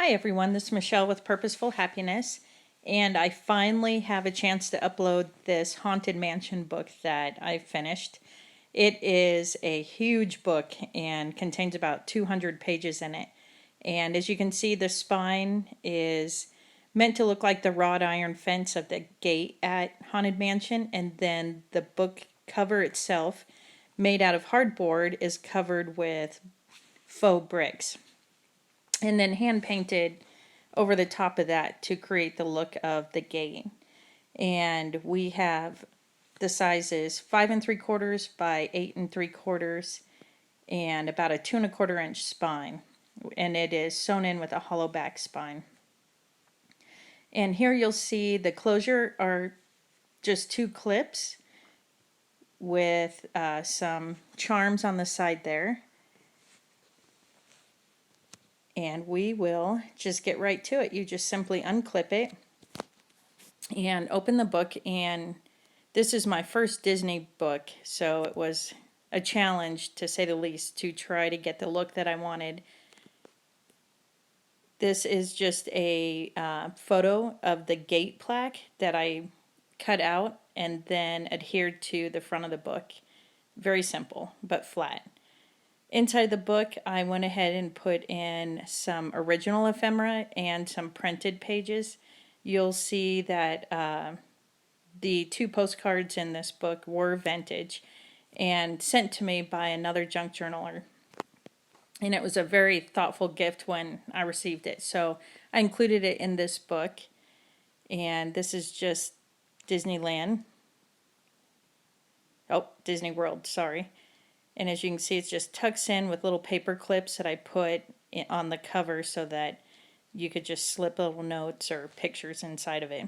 Hi everyone, this is Michelle with Purposeful Happiness, and I finally have a chance to upload this Haunted Mansion book that I finished. It is a huge book and contains about 200 pages in it. And as you can see, the spine is meant to look like the wrought iron fence of the gate at Haunted Mansion, and then the book cover itself, made out of hardboard, is covered with faux bricks and then hand painted over the top of that to create the look of the gate. And we have the sizes 5 3/4 by 8 3/4 and about a 2 1/4 inch spine. And it is sewn in with a hollow back spine. And here you'll see the closure are just 2 clips with some charms on the side there. And we will just get right to it. You just simply unclip it and open the book, and this is my first Disney book, so it was a challenge to say the least to try to get the look that I wanted. This is just a photo of the gate plaque that I cut out and then adhered to the front of the book. Very simple, but flat. Inside the book, I went ahead and put in some original ephemera and some printed pages. You'll see that the 2 postcards in this book were vintage and sent to me by another junk journaler. And it was a very thoughtful gift when I received it. So I included it in this book. And this is just Disneyland. Oh, Disney World, sorry. And as you can see, it just tucks in with little paper clips that I put on the cover so that you could just slip little notes or pictures inside of it.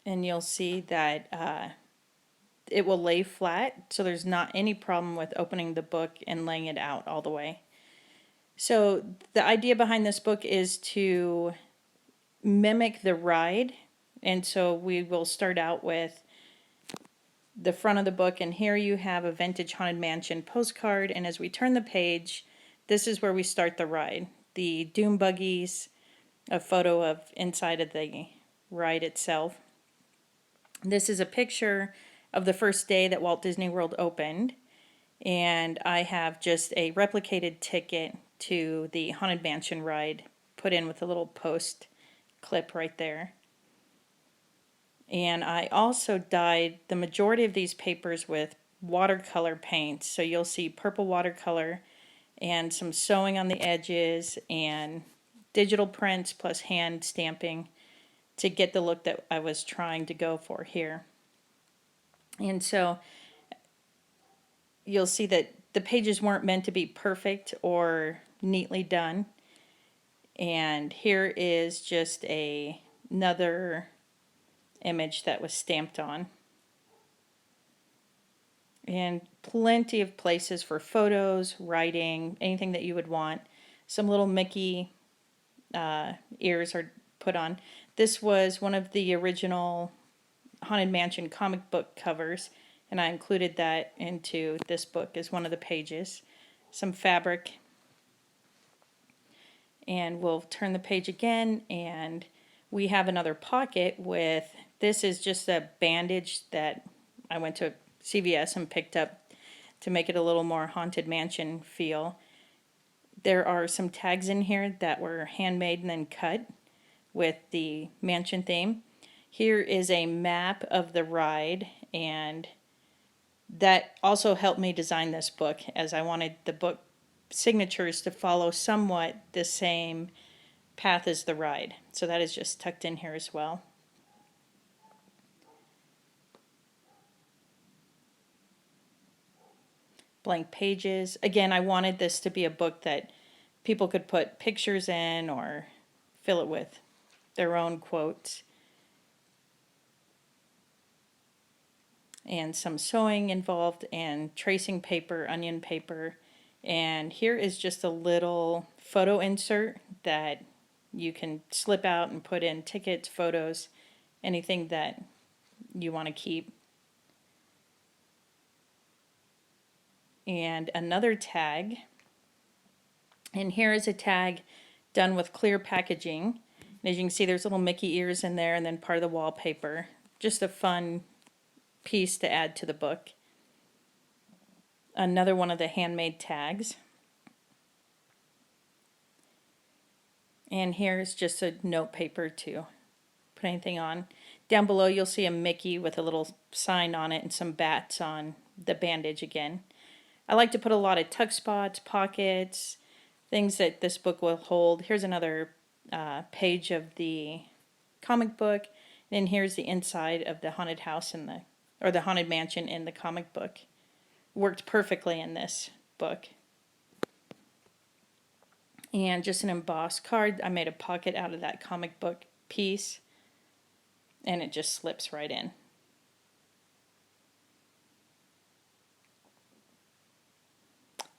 And you'll see that it will lay flat, so there's not any problem with opening the book and laying it out all the way. So the idea behind this book is to mimic the ride, and so we will start out with the front of the book, and here you have a vintage Haunted Mansion postcard, and as we turn the page, this is where we start the ride. The doom buggies, a photo of inside of the ride itself. This is a picture of the first day that Walt Disney World opened, and I have just a replicated ticket to the Haunted Mansion ride put in with a little post clip right there. And I also dyed the majority of these papers with watercolor paints, so you'll see purple watercolor and some sewing on the edges and digital prints plus hand stamping to get the look that I was trying to go for here. And so you'll see that the pages weren't meant to be perfect or neatly done. And here is just another image that was stamped on. And plenty of places for photos, writing, anything that you would want. Some little Mickey ears are put on. This was one of the original Haunted Mansion comic book covers, and I included that into this book as one of the pages. Some fabric. And we'll turn the page again, and we have another pocket with, this is just a bandage that I went to CVS and picked up to make it a little more Haunted Mansion feel. There are some tags in here that were handmade and then cut with the mansion theme. Here is a map of the ride, and that also helped me design this book, as I wanted the book signatures to follow somewhat the same path as the ride. So that is just tucked in here as well. Blank pages. Again, I wanted this to be a book that people could put pictures in or fill it with their own quotes. And some sewing involved and tracing paper, onion paper. And here is just a little photo insert that you can slip out and put in tickets, photos, anything that you want to keep. and another tag. And here is a tag done with clear packaging. And as you can see, there's little Mickey ears in there and then part of the wallpaper. Just a fun piece to add to the book. Another one of the handmade tags. And here's just a note paper to put anything on. Down below you'll see a Mickey with a little sign on it and some bats on the bandage again. I like to put a lot of tuck spots, pockets, things that this book will hold. Here's another page of the comic book. And here's the inside of the haunted house or the haunted mansion in the comic book. Worked perfectly in this book. And just an embossed card. I made a pocket out of that comic book piece, and it just slips right in.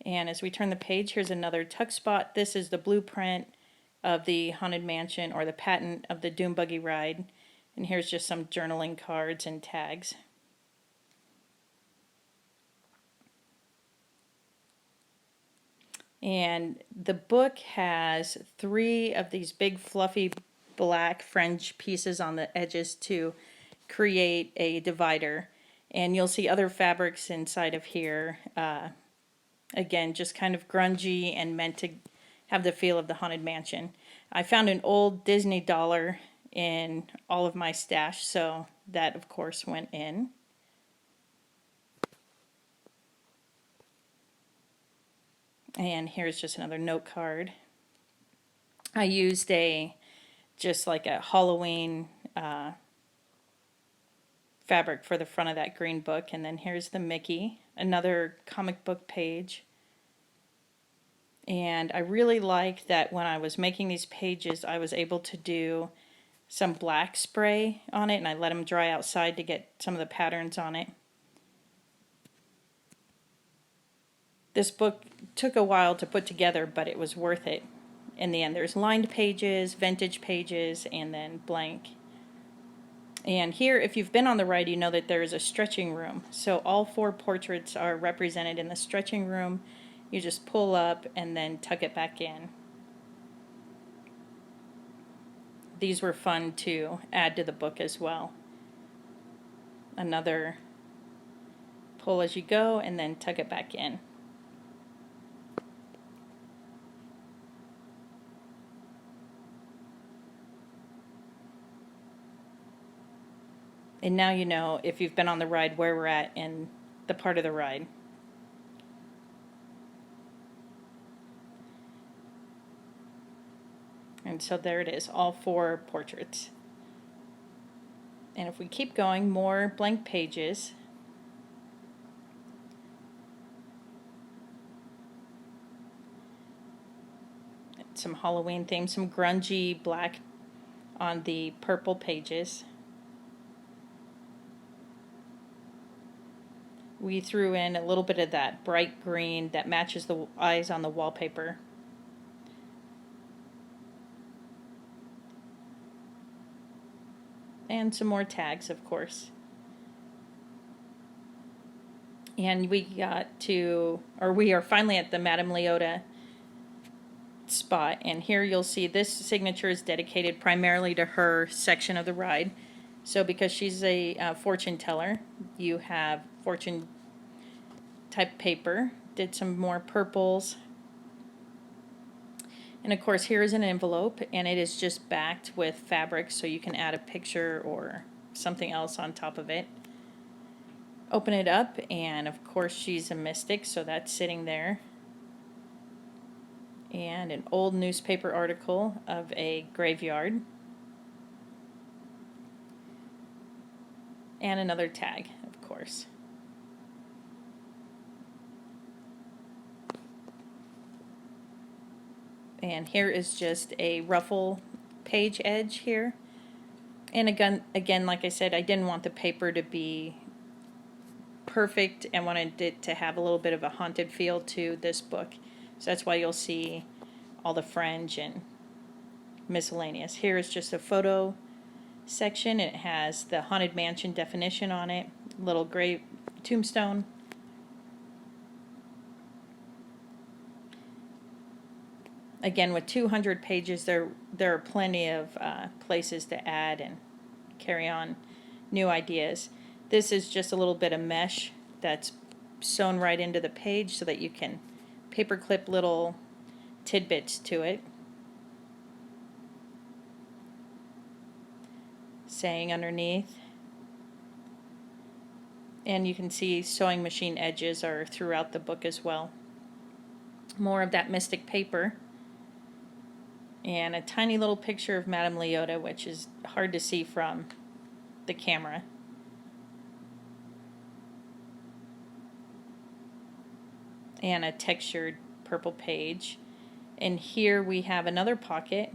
And as we turn the page, here's another tuck spot. This is the blueprint of the haunted mansion, or the patent of the Doom Buggy ride. And here's just some journaling cards and tags. And the book has 3 of these big fluffy black fringe pieces on the edges to create a divider. And you'll see other fabrics inside of here. Again, just kind of grungy and meant to have the feel of the haunted mansion. I found an old Disney dollar in all of my stash, so that of course went in. And here's just another note card. I used just like a Halloween fabric for the front of that green book. And then here's the Mickey, another comic book page. And I really like that when I was making these pages, I was able to do some black spray on it, and I let them dry outside to get some of the patterns on it. This book took a while to put together, but it was worth it in the end. There's lined pages, vintage pages, and then blank. And here, if you've been on the ride, you know that there is a stretching room. So all 4 portraits are represented in the stretching room. You just pull up and then tuck it back in. These were fun to add to the book as well. Another pull as you go and then tuck it back in. And now you know, if you've been on the ride, where we're at in the part of the ride. And so there it is, all 4 portraits. And if we keep going, more blank pages. Some Halloween themes, some grungy black on the purple pages. We threw in a little bit of that bright green that matches the eyes on the wallpaper. And some more tags, of course. And we are finally at the Madame Leota spot. And here you'll see this signature is dedicated primarily to her section of the ride. So because she's a fortune teller, you have fortune type paper. Did some more purples. And of course, here is an envelope, and it is just backed with fabric, so you can add a picture or something else on top of it. Open it up, and of course she's a mystic, so that's sitting there. And an old newspaper article of a graveyard. And another tag, of course. And here is just a ruffle page edge here. And again, like I said, I didn't want the paper to be perfect and wanted it to have a little bit of a haunted feel to this book. So that's why you'll see all the fringe and miscellaneous. Here is just a photo section. It has the Haunted Mansion definition on it, little gray tombstone. again, with 200 pages, there are plenty of places to add and carry on new ideas. This is just a little bit of mesh that's sewn right into the page so that you can paper clip little tidbits to it. Saying underneath. And you can see sewing machine edges are throughout the book as well. More of that mystic paper. And a tiny little picture of Madame Leota, which is hard to see from the camera. And a textured purple page. And here we have another pocket,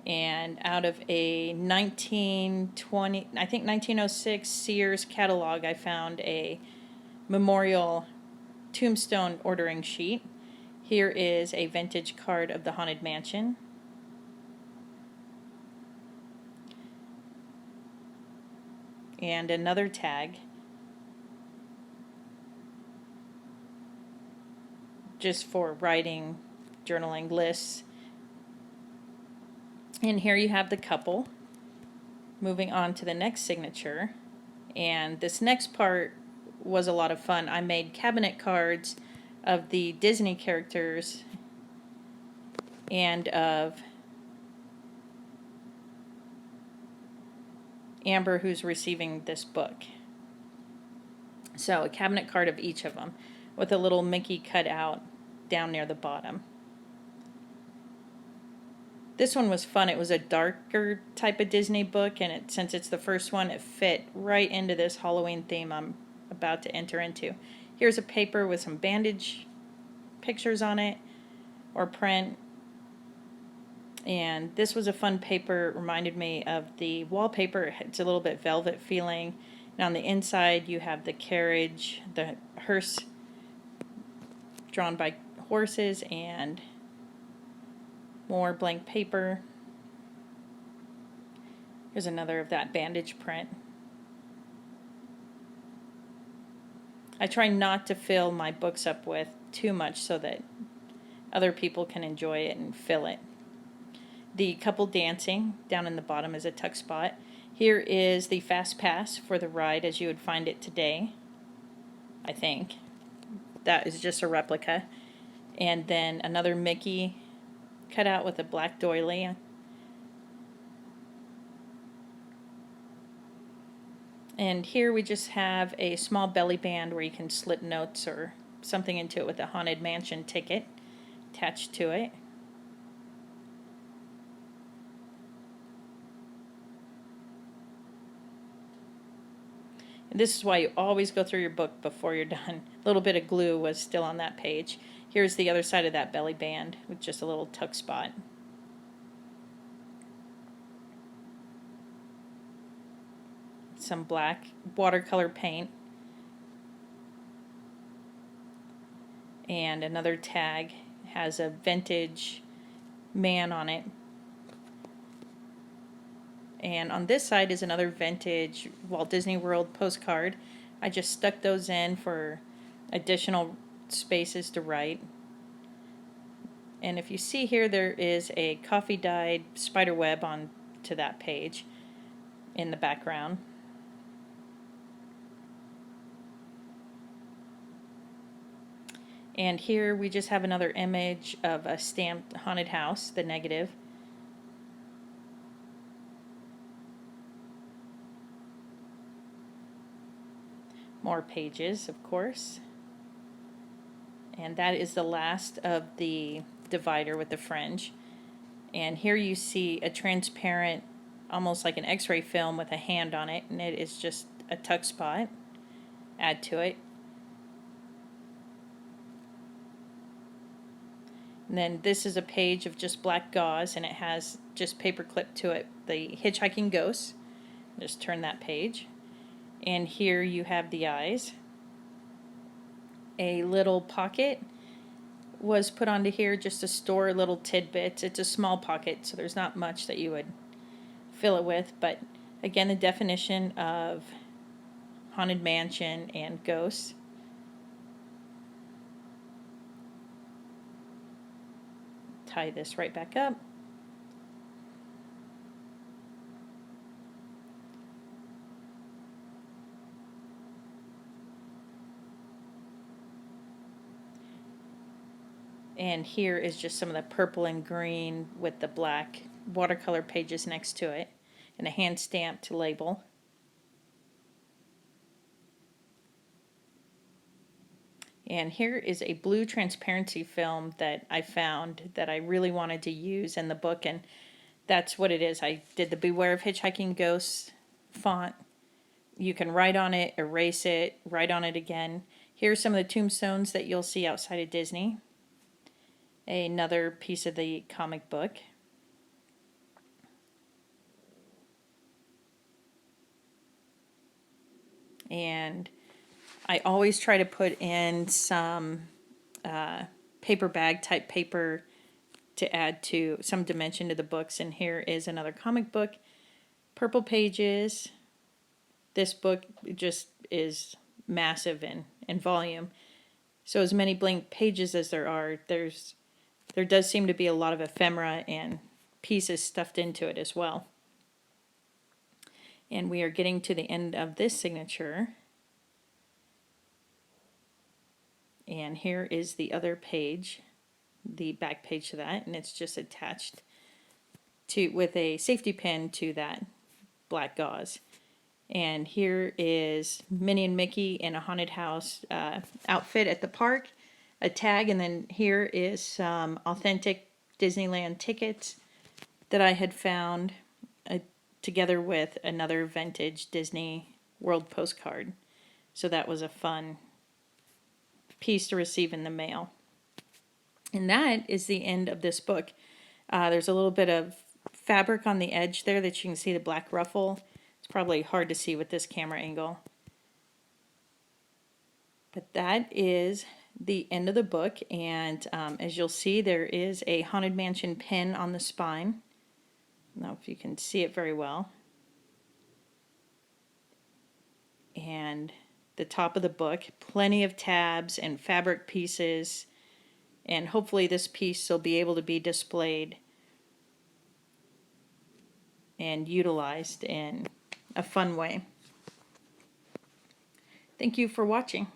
and out of a 1920, I think 1906 Sears catalog, I found a memorial tombstone ordering sheet. Here is a vintage card of the Haunted Mansion. And another tag. Just for writing, journaling, lists. And here you have the couple. Moving on to the next signature. And this next part was a lot of fun. I made cabinet cards of the Disney characters and of Amber, who's receiving this book. So a cabinet card of each of them with a little Mickey cut out down near the bottom. This one was fun. It was a darker type of Disney book, and since it's the first one, it fit right into this Halloween theme I'm about to enter into. Here's a paper with some bandage pictures on it, or print. And this was a fun paper. It reminded me of the wallpaper. It's a little bit velvet feeling. And on the inside, you have the carriage, the hearse drawn by horses, and more blank paper. Here's another of that bandage print. I try not to fill my books up with too much so that other people can enjoy it and fill it. The couple dancing down in the bottom is a tuck spot. Here is the fast pass for the ride as you would find it today, I think. That is just a replica. And then another Mickey cut out with a black doily. And here we just have a small belly band where you can slip notes or something into it with a Haunted Mansion ticket attached to it. And this is why you always go through your book before you're done. A little bit of glue was still on that page. Here's the other side of that belly band with just a little tuck spot. Some black watercolor paint. And another tag has a vintage man on it. And on this side is another vintage Walt Disney World postcard. I just stuck those in for additional spaces to write. And if you see here, there is a coffee dyed spider web on to that page in the background. And here we just have another image of a stamped haunted house, the negative. More pages, of course. And that is the last of the divider with the fringe. And here you see a transparent, almost like an x-ray film with a hand on it, and it is just a tuck spot. Add to it. And then this is a page of just black gauze, and it has just paper clipped to it the hitchhiking ghost. Just turn that page. And here you have the eyes. A little pocket was put onto here just to store little tidbits. It's a small pocket, so there's not much that you would fill it with. But again, the definition of Haunted Mansion and ghosts. tie this right back up. And here is just some of the purple and green with the black watercolor pages next to it, and a hand stamped label. And here is a blue transparency film that I found that I really wanted to use in the book, and that's what it is. I did the Beware of Hitchhiking Ghosts font. You can write on it, erase it, write on it again. Here's some of the tombstones that you'll see outside of Disney. Another piece of the comic book. And I always try to put in some paper bag type paper to add to some dimension to the books. And here is another comic book. Purple pages. This book just is massive in volume. So as many blank pages as there are, there does seem to be a lot of ephemera and pieces stuffed into it as well. And we are getting to the end of this signature. And here is the other page, the back page to that, and it's just attached to with a safety pin to that black gauze. And here is Minnie and Mickey in a haunted house outfit at the park, a tag, and then here is some authentic Disneyland tickets that I had found together with another vintage Disney World postcard. So that was a fun piece to receive in the mail. And that is the end of this book. There's a little bit of fabric on the edge there that you can see the black ruffle. It's probably hard to see with this camera angle. But that is the end of the book, and as you'll see, there is a Haunted Mansion pin on the spine. I don't know if you can see it very well. And the top of the book, plenty of tabs and fabric pieces, and hopefully this piece will be able to be displayed and utilized in a fun way. Thank you for watching.